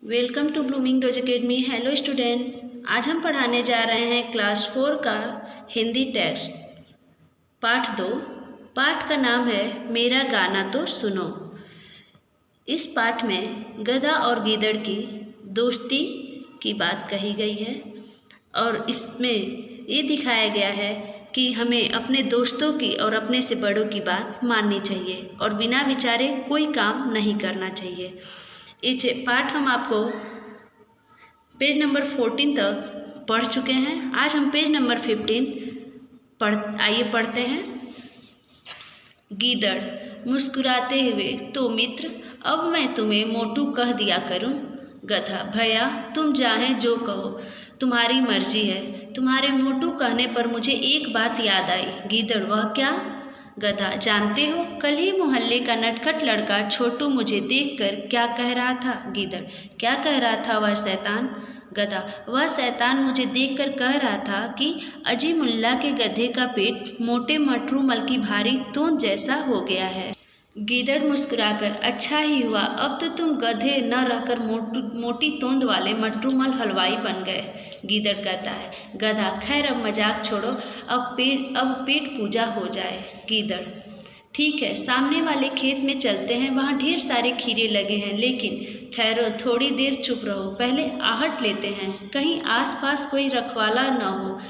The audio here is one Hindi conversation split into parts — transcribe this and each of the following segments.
Welcome to blooming rose academy. Hello student, आज हम पढ़ाने जा रहे हैं क्लास 4 का हिंदी टेक्स्ट पाठ 2। पाठ का नाम है मेरा गाना तो सुनो। इस पाठ में गधा और गीदड़ की दोस्ती की बात कही गई है और इसमें ये दिखाया गया है कि हमें अपने दोस्तों की और अपने से बड़ों की बात माननी चाहिए और बिना विचारे कोई काम नहीं करना चाहिए। इस पाठ हम आपको पेज नंबर 14 तक पढ़ चुके हैं। आज हम पेज नंबर 15 आइए पढ़ते हैं। गीदड़ मुस्कुराते हुए, तो मित्र अब मैं तुम्हें मोटू कह दिया करूं। गधा, भैया तुम चाहे जो कहो, तुम्हारी मर्जी है। तुम्हारे मोटू कहने पर मुझे एक बात याद आई। गीदड़, वह क्या? गधा, जानते हो कल ही मोहल्ले का नटखट लड़का छोटू मुझे देखकर क्या कह रहा था? गीदड़, क्या कह रहा था वह शैतान? गधा, वह शैतान मुझे देखकर कह रहा था कि अजी मुल्ला के गधे का पेट मोटे मटरू मल की भारी तोंद जैसा हो गया है। गीदड़ मुस्कुराकर, अच्छा ही हुआ, अब तो तुम गधे न रहकर मोटी तोंद वाले मटरूमल हलवाई बन गए। गीदड़ कहता है, गधा, खैर अब मजाक छोड़ो, अब पेट पूजा हो जाए। गीदड़, ठीक है, सामने वाले खेत में चलते हैं, वहाँ ढेर सारे खीरे लगे हैं, लेकिन ठहरो, थोड़ी देर चुप रहो, पहले आहट लेते हैं, कहीं आसपास कोई रखवाला न हो।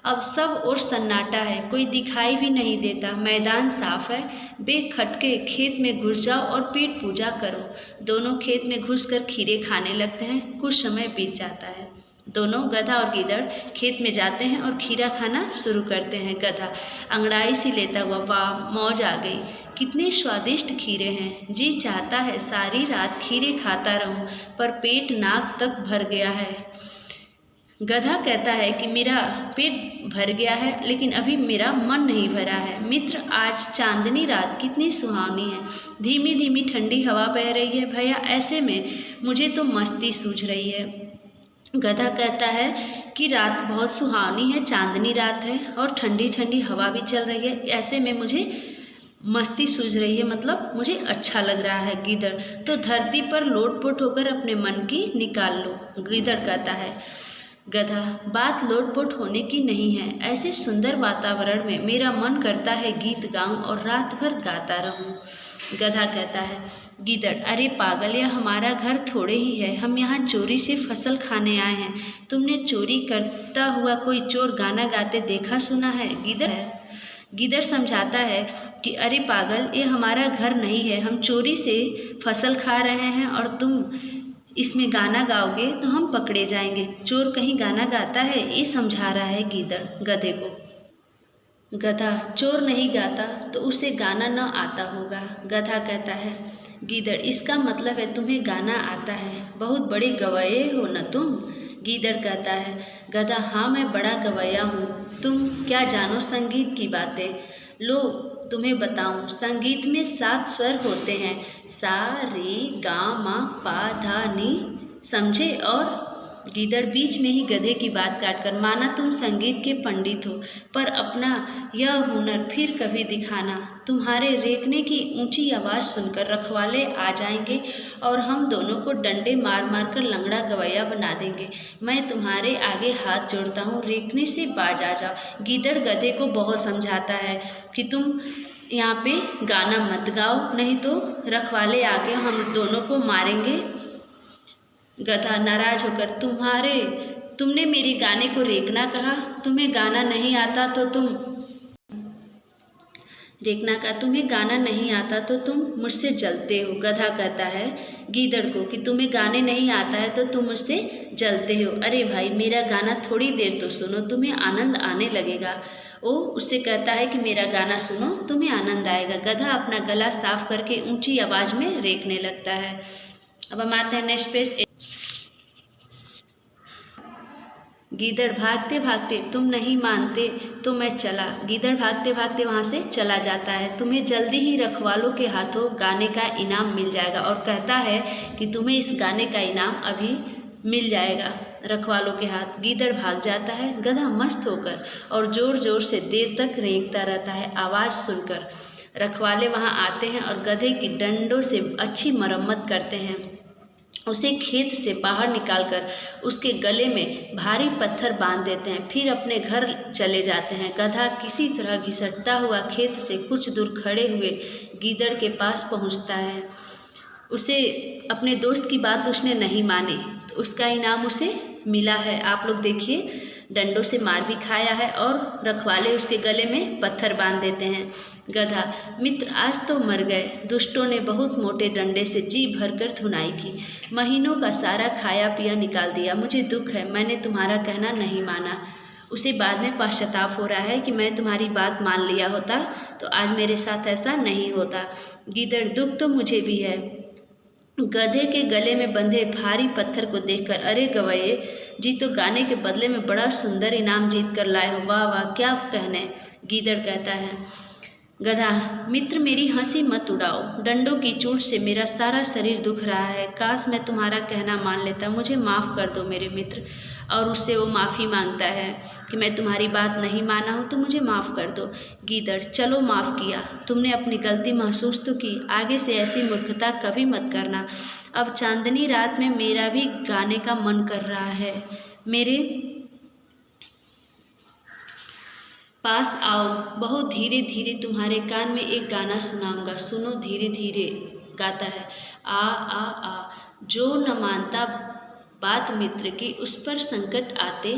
अब सब और सन्नाटा है, कोई दिखाई भी नहीं देता, मैदान साफ है। बेखटके खेत में घुस जाओ और पेट पूजा करो। दोनों खेत में घुसकर खीरे खाने लगते हैं। कुछ समय बीत जाता है। दोनों गधा और गीदड़ खेत में जाते हैं और खीरा खाना शुरू करते हैं। गधा अंगड़ाई सी लेता हुआ, वाह मौज आ गई, कितने स्वादिष्ट खीरे हैं, जी चाहता है सारी रात खीरे खाता रहूं, पर पेट नाक तक भर गया है। गधा कहता है कि मेरा पेट भर गया है, लेकिन अभी मेरा मन नहीं भरा है। मित्र, आज चांदनी रात कितनी सुहावनी है, धीमी धीमी ठंडी हवा बह रही है। भैया ऐसे में मुझे तो मस्ती सूझ रही है। गधा कहता है कि रात बहुत सुहावनी है, चांदनी रात है और ठंडी ठंडी हवा भी चल रही है, ऐसे में मुझे मस्ती सूझ रही है, मतलब मुझे अच्छा लग रहा है। गीदड़, तो धरती पर लोटपोट होकर अपने मन की निकाल लो। गीदड़ कहता है, गधा, बात लोटपोट होने की नहीं है, ऐसे सुंदर वातावरण में मेरा मन करता है गीत गाऊं और रात भर गाता रहूं। गधा कहता है, गीदड़, अरे पागल, यह हमारा घर थोड़े ही है, हम यहाँ चोरी से फसल खाने आए हैं। तुमने चोरी करता हुआ कोई चोर गाना गाते देखा सुना है? गीदड़ समझाता है कि अरे पागल, ये हमारा घर नहीं है, हम चोरी से फसल खा रहे हैं और तुम इसमें गाना गाओगे तो हम पकड़े जाएंगे। चोर कहीं गाना गाता है, ये समझा रहा है गीदड़ गधे को। गधा, चोर नहीं गाता तो उसे गाना न आता होगा। गधा कहता है, गीदड़, इसका मतलब है तुम्हें गाना आता है, बहुत बड़े गवैये हो न तुम। गीदड़ कहता है, गधा, हाँ मैं बड़ा गवैया हूँ, तुम क्या जानो संगीत की बातें। लो तुम्हें बताऊं, संगीत में 7 स्वर होते हैं, सा रे गा मा पा धा नी, समझे? और गीदड़ बीच में ही गधे की बात काटकर, माना तुम संगीत के पंडित हो, पर अपना यह हुनर फिर कभी दिखाना। तुम्हारे रेंकने की ऊंची आवाज़ सुनकर रखवाले आ जाएंगे और हम दोनों को डंडे मार मार कर लंगड़ा गवैया बना देंगे। मैं तुम्हारे आगे हाथ जोड़ता हूँ, रेंकने से बाज आ जाओ। गीदड़ गधे को बहुत समझाता है कि तुम यहाँ पे गाना मत गाओ, नहीं तो रखवाले आके हम दोनों को मारेंगे। गधा नाराज होकर, तुमने मेरे गाने को रेंकना कहा, तुम्हें गाना नहीं आता तो तुम्हें गाना नहीं आता तो तुम मुझसे जलते हो। गधा कहता है गीदड़ को कि तुम्हें गाने नहीं आता है तो तुम मुझसे जलते हो। अरे भाई, मेरा गाना थोड़ी देर तो सुनो, तुम्हें आनंद आने लगेगा। वो उससे कहता है कि मेरा गाना सुनो, तुम्हें आनंद आएगा। गधा अपना गला साफ करके ऊंची आवाज़ में रेंकने लगता है। अब हम आते हैं नेक्स्ट पेज। गीदड़, भागते भागते, तुम नहीं मानते तो मैं चला। गीदड़ भागते भागते वहाँ से चला जाता है। तुम्हें जल्दी ही रखवालों के हाथों गाने का इनाम मिल जाएगा और कहता है कि तुम्हें इस गाने का इनाम अभी मिल जाएगा रखवालों के हाथ। गीदड़ भाग जाता है, गधा मस्त होकर, और ज़ोर ज़ोर से देर तक रेंकता रहता है। आवाज़ सुनकर रखवाले वहाँ आते हैं और गधे की डंडों से अच्छी मरम्मत करते हैं उसे खेत से बाहर निकालकर उसके गले में भारी पत्थर बांध देते हैं। फिर अपने घर चले जाते हैं। गधा किसी तरह घिसटता हुआ खेत से कुछ दूर खड़े हुए गीदड़ के पास पहुंचता है। उसे अपने दोस्त की बात उसने नहीं मानी तो उसका इनाम उसे मिला है। आप लोग देखिए, डंडों से मार भी खाया है और रखवाले उसके गले में पत्थर बांध देते हैं। गधा, मित्र आज तो मर गए। दुष्टों ने बहुत मोटे डंडे से जी भरकर धुनाई की, महीनों का सारा खाया पिया निकाल दिया। मुझे दुख है, मैंने तुम्हारा कहना नहीं माना। उसे बाद में पश्चाताप हो रहा है कि मैं तुम्हारी बात मान लिया होता तो आज मेरे साथ ऐसा नहीं होता। गीदड़, दुख तो मुझे भी है। गधे के गले में बंधे भारी पत्थर को देखकर, अरे गवैये जी, तो गाने के बदले में बड़ा सुंदर इनाम जीत कर लाए हो। वाह वाह, क्या कहने। गीदड़ कहता है। गधा, मित्र मेरी हंसी मत उड़ाओ। डंडों की चोट से मेरा सारा शरीर दुख रहा है। काश मैं तुम्हारा कहना मान लेता। मुझे माफ़ कर दो मेरे मित्र। और उससे वो माफ़ी मांगता है कि मैं तुम्हारी बात नहीं माना हूँ तो मुझे माफ़ कर दो। गीदड़, चलो माफ़ किया। तुमने अपनी गलती महसूस तो की। आगे से ऐसी मूर्खता कभी मत करना। अब चांदनी रात में मेरा भी गाने का मन कर रहा है। मेरे पास आओ, बहुत धीरे धीरे तुम्हारे कान में एक गाना सुनाऊंगा। सुनो, धीरे धीरे गाता है। आ आ आ, जो न मानता बात मित्र की, उस पर संकट आते।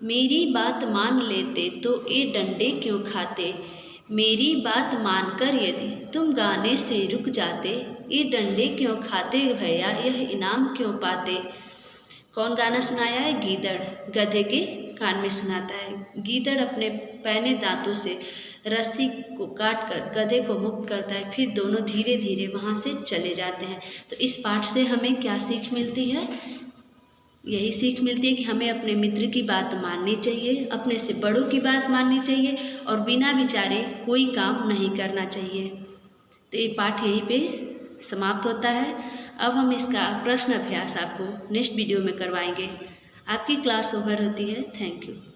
मेरी बात मान लेते तो ये डंडे क्यों खाते। मेरी बात मानकर यदि तुम गाने से रुक जाते, ये डंडे क्यों खाते भैया, यह इनाम क्यों पाते। कौन गाना सुनाया है? गीदड़ गधे के कान में सुनाता है। गीदड़ अपने पैने दांतों से रस्सी को काटकर गधे को मुक्त करता है। फिर दोनों धीरे धीरे वहाँ से चले जाते हैं। तो इस पाठ से हमें क्या सीख मिलती है? यही सीख मिलती है कि हमें अपने मित्र की बात माननी चाहिए, अपने से बड़ों की बात माननी चाहिए और बिना विचारे कोई काम नहीं करना चाहिए। तो ये पाठ यहीं पे समाप्त होता है। अब हम इसका प्रश्न अभ्यास आपको नेक्स्ट वीडियो में करवाएंगे। आपकी क्लास ओवर होती है। Thank you.